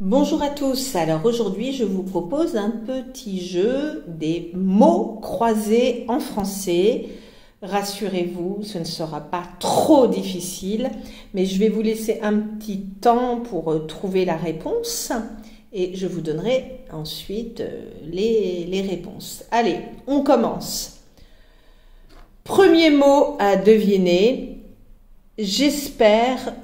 Bonjour à tous, alors aujourd'hui je vous propose un petit jeu des mots croisés en français. Rassurez-vous, ce ne sera pas trop difficile, mais je vais vous laisser un petit temps pour trouver la réponse et je vous donnerai ensuite les réponses. Allez, on commence. Premier mot à deviner, j'espère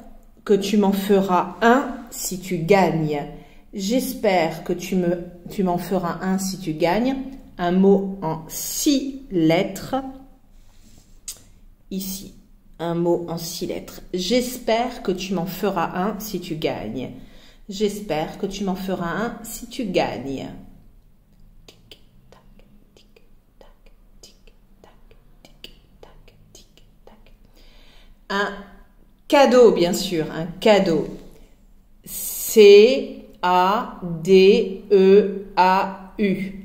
que tu m'en feras un si tu gagnes. J'espère que tu m'en feras un si tu gagnes. Un mot en 6 lettres. Ici, un mot en 6 lettres. J'espère que tu m'en feras un si tu gagnes. J'espère que tu m'en feras un si tu gagnes. Tic, tac, tic, tac, tic, tac, tic, tac, tic, tac. Un cadeau, bien sûr, un cadeau. C-A-D-E-A-U.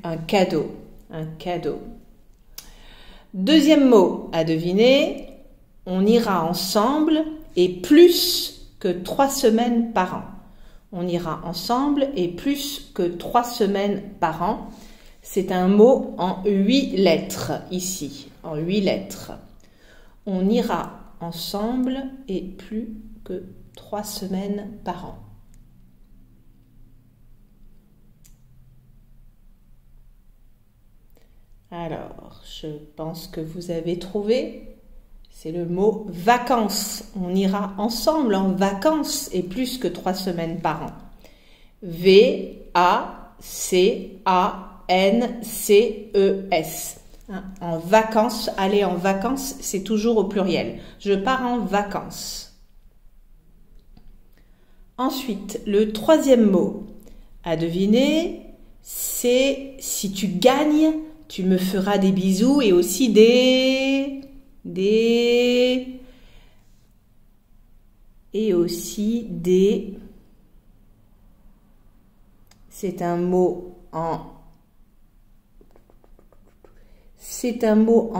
Un cadeau. Un cadeau. Deuxième mot à deviner. On ira ensemble et plus que 3 semaines par an. On ira ensemble et plus que 3 semaines par an. C'est un mot en 8 lettres ici. En 8 lettres. On ira ensemble et plus que 3 semaines par an. Alors, je pense que vous avez trouvé. C'est le mot vacances. On ira ensemble en vacances et plus que 3 semaines par an. V-A-C-A-N-C-E-S. En vacances, aller en vacances, c'est toujours au pluriel. Je pars en vacances. Ensuite, le troisième mot à deviner, c'est si tu gagnes, tu me feras des bisous et aussi c'est un mot en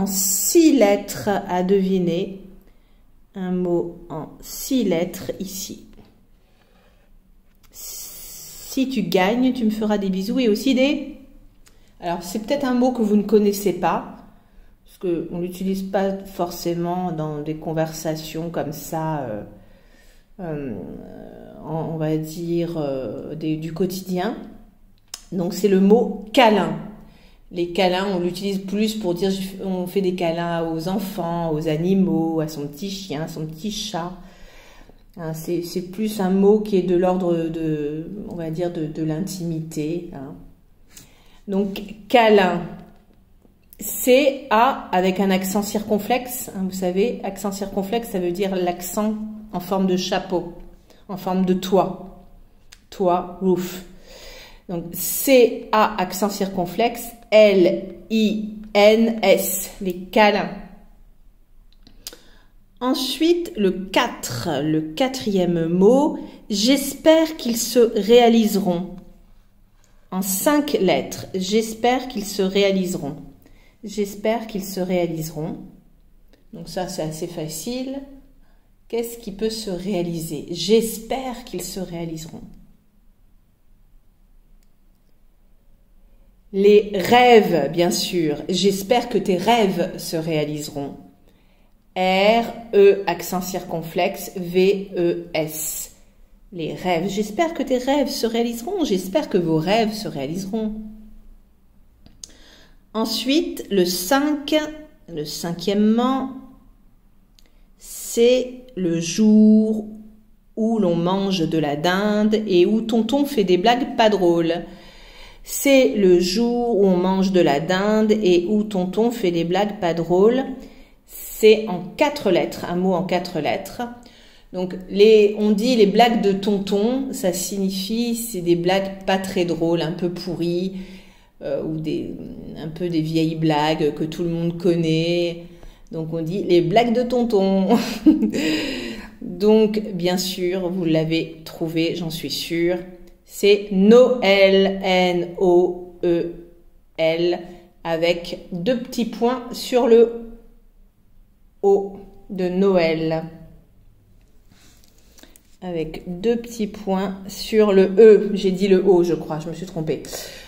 6 lettres à deviner. Un mot en 6 lettres ici. Si tu gagnes, tu me feras des bisous et aussi des... Alors, c'est peut-être un mot que vous ne connaissez pas, parce qu'on ne l'utilise pas forcément dans des conversations comme ça, on va dire, du quotidien. Donc, c'est le mot câlin. Les câlins, on l'utilise plus pour dire on fait des câlins aux enfants, aux animaux, à son petit chien, son petit chat. Hein, c'est plus un mot qui est de l'ordre de, on va dire, de l'intimité. Hein. Donc, câlin, C-A avec un accent circonflexe. Hein, vous savez, accent circonflexe, ça veut dire l'accent en forme de chapeau, en forme de toit. Toit, roof. Donc, C-A, accent circonflexe, L-I-N-S, les câlins. Ensuite, le 4, le quatrième mot, j'espère qu'ils se réaliseront. En 5 lettres, j'espère qu'ils se réaliseront. J'espère qu'ils se réaliseront. Donc ça, c'est assez facile. Qu'est-ce qui peut se réaliser? J'espère qu'ils se réaliseront. Les rêves, bien sûr. J'espère que tes rêves se réaliseront. R-E, accent circonflexe, V-E-S. Les rêves. J'espère que tes rêves se réaliseront. J'espère que vos rêves se réaliseront. Ensuite, le 5, le cinquièmement, c'est le jour où l'on mange de la dinde et où tonton fait des blagues pas drôles. C'est le jour où on mange de la dinde et où tonton fait des blagues pas drôles. C'est en 4 lettres, un mot en 4 lettres. Donc, on dit les blagues de tonton, ça signifie c'est des blagues pas très drôles, un peu pourries, ou un peu des vieilles blagues que tout le monde connaît. Donc, on dit les blagues de tonton. Donc, bien sûr, vous l'avez trouvé, j'en suis sûre. C'est Noël, N-O-E-L, avec 2 petits points sur le O de Noël. avec 2 petits points sur le E. J'ai dit le O, je crois, je me suis trompée.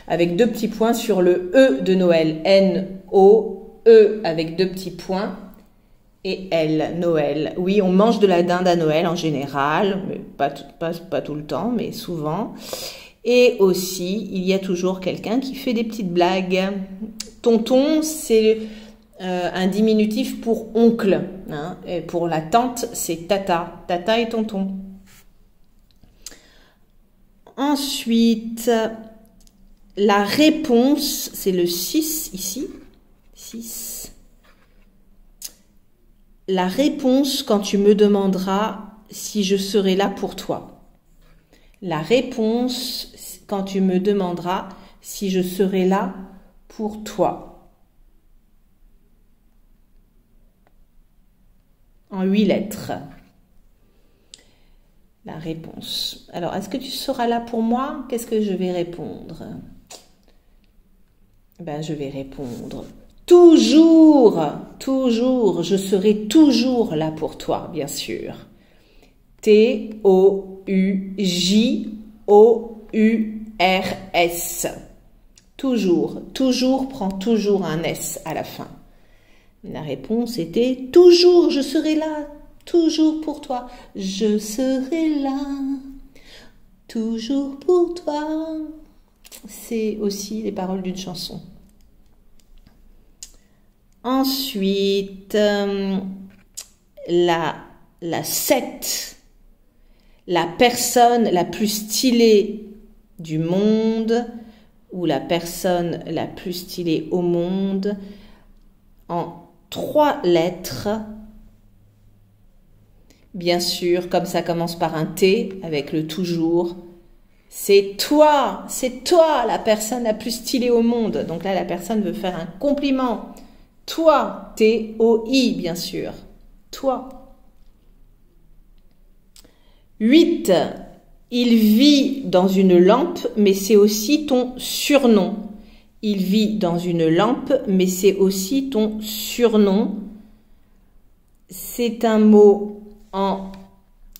Avec 2 petits points sur le E de Noël. N-O-E avec 2 petits points. Et L, Noël. Oui, on mange de la dinde à Noël en général, mais pas tout le temps, mais souvent. Et aussi, il y a toujours quelqu'un qui fait des petites blagues. Tonton, c'est un diminutif pour oncle. Hein, et pour la tante, c'est tata. Tata et tonton. Ensuite, la réponse, c'est le 6 ici. 6. La réponse quand tu me demanderas si je serai là pour toi. La réponse quand tu me demanderas si je serai là pour toi. En 8 lettres. La réponse. Alors, est-ce que tu seras là pour moi? Qu'est-ce que je vais répondre? Ben, je vais répondre toujours, toujours, je serai toujours là pour toi, bien sûr. T-O-U-J-O-U-R-S. Toujours, toujours prend toujours un S à la fin. La réponse était toujours, je serai là, toujours pour toi. Je serai là, toujours pour toi. C'est aussi les paroles d'une chanson. Ensuite, la 7. La personne la plus stylée du monde ou la personne la plus stylée au monde en 3 lettres. Bien sûr, comme ça commence par un T avec le toujours. C'est toi la personne la plus stylée au monde. Donc là, la personne veut faire un compliment. Toi, T-O-I, bien sûr. Toi. 8. Il vit dans une lampe, mais c'est aussi ton surnom. Il vit dans une lampe, mais c'est aussi ton surnom. C'est un mot en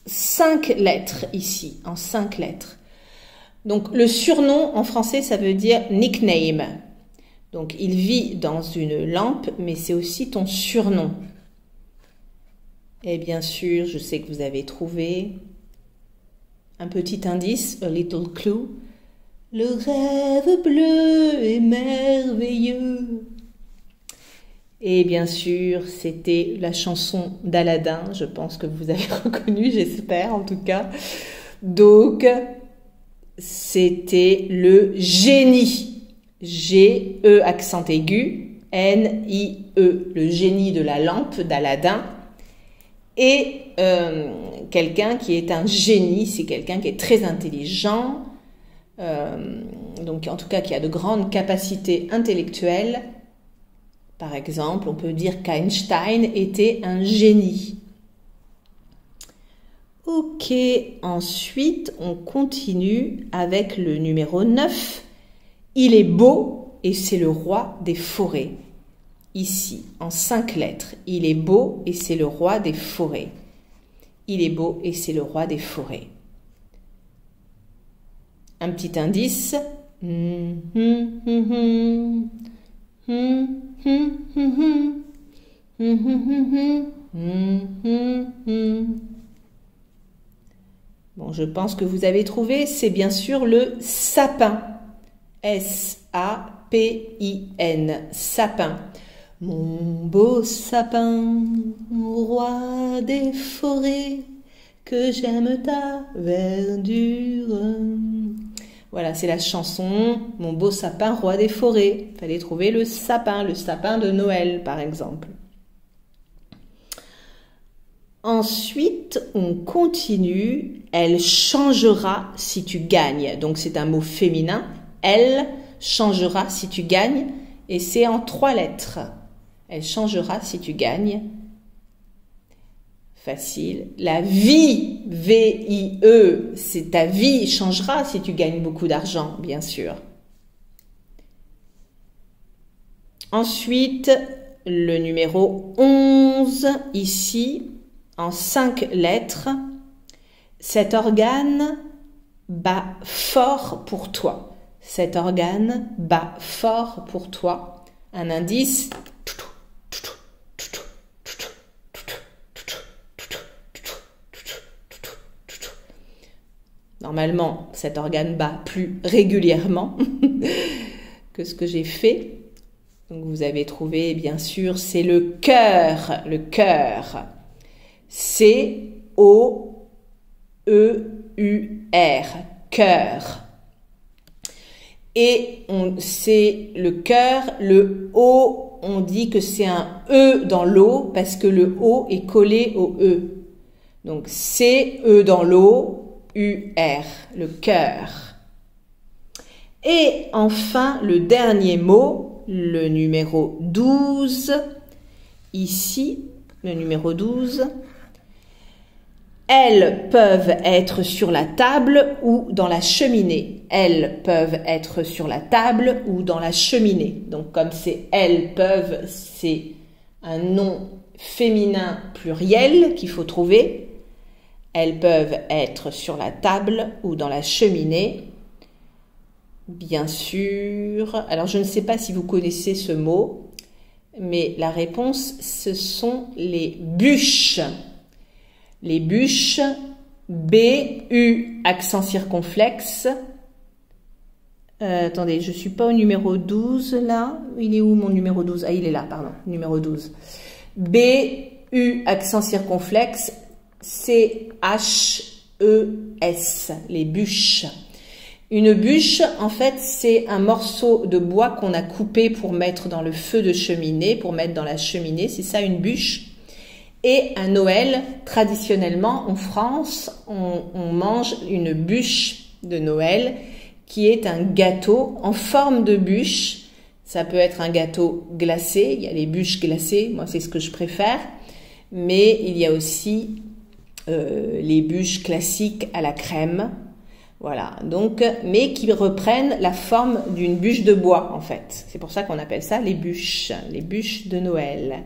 5 lettres ici, en 5 lettres. Donc, le surnom, en français, ça veut dire nickname. Donc, il vit dans une lampe, mais c'est aussi ton surnom. Et bien sûr, je sais que vous avez trouvé un petit indice, a little clue. Le rêve bleu est merveilleux. Et bien sûr, c'était la chanson d'Aladin. Je pense que vous avez reconnu, j'espère en tout cas. Donc, c'était le génie. G-E accent aigu, N-I-E, le génie de la lampe d'Aladin. Et quelqu'un qui est un génie, c'est quelqu'un qui est très intelligent, donc en tout cas qui a de grandes capacités intellectuelles. Par exemple, on peut dire qu'Einstein était un génie. Ok, ensuite on continue avec le numéro 9. Il est beau et c'est le roi des forêts. Ici, en 5 lettres. Il est beau et c'est le roi des forêts. Il est beau et c'est le roi des forêts. Un petit indice. Bon, je pense que vous avez trouvé, c'est bien sûr le sapin. S-A-P-I-N, sapin. Mon beau sapin, roi des forêts, que j'aime ta verdure. Voilà, c'est la chanson Mon beau sapin, roi des forêts. Il fallait trouver le sapin de Noël, par exemple. Ensuite, on continue. Elle changera si tu gagnes. Donc, c'est un mot féminin. Elle changera si tu gagnes. Et c'est en 3 lettres. Elle changera si tu gagnes. Facile. La vie, V-I-E, c'est ta vie changera si tu gagnes beaucoup d'argent, bien sûr. Ensuite, le numéro 11, ici, en 5 lettres. Cet organe bat fort pour toi. Cet organe bat fort pour toi. Un indice. Normalement, cet organe bat plus régulièrement que ce que j'ai fait. Donc vous avez trouvé, bien sûr, c'est le cœur. Le cœur. C-O-E-U-R. Cœur. Et c'est le cœur. Le O, on dit que c'est un E dans l'eau parce que le O est collé au E. Donc C-E dans l'eau. U-R, le cœur. Et enfin, le dernier mot, le numéro 12, ici, le numéro 12. Elles peuvent être sur la table ou dans la cheminée. Elles peuvent être sur la table ou dans la cheminée. Donc comme c'est elles peuvent, c'est un nom féminin pluriel qu'il faut trouver. Elles peuvent être sur la table ou dans la cheminée. Bien sûr. Alors, je ne sais pas si vous connaissez ce mot, mais la réponse, ce sont les bûches. Les bûches, B-U, accent circonflexe. Attendez, je ne suis pas au numéro 12, là. Il est où mon numéro 12? Ah, il est là, pardon, numéro 12. B-U, accent circonflexe. C-H-E-S, les bûches. Une bûche, en fait, c'est un morceau de bois qu'on a coupé pour mettre dans le feu de cheminée, pour mettre dans la cheminée. C'est ça, une bûche. Et à Noël, traditionnellement, en France, on mange une bûche de Noël qui est un gâteau en forme de bûche. Ça peut être un gâteau glacé. Il y a les bûches glacées. Moi, c'est ce que je préfère. Mais il y a aussi les bûches classiques à la crème, voilà, donc, mais qui reprennent la forme d'une bûche de bois, en fait. C'est pour ça qu'on appelle ça les bûches de Noël.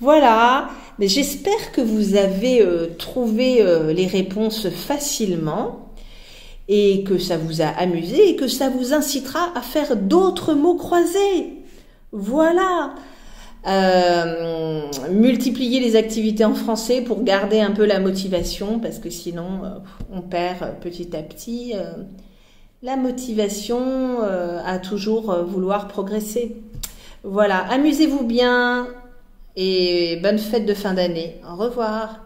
Voilà, mais j'espère que vous avez trouvé les réponses facilement et que ça vous a amusé et que ça vous incitera à faire d'autres mots croisés. Voilà. Multiplier les activités en français pour garder un peu la motivation parce que sinon on perd petit à petit la motivation à toujours vouloir progresser. Voilà, amusez-vous bien et bonne fête de fin d'année. Au revoir.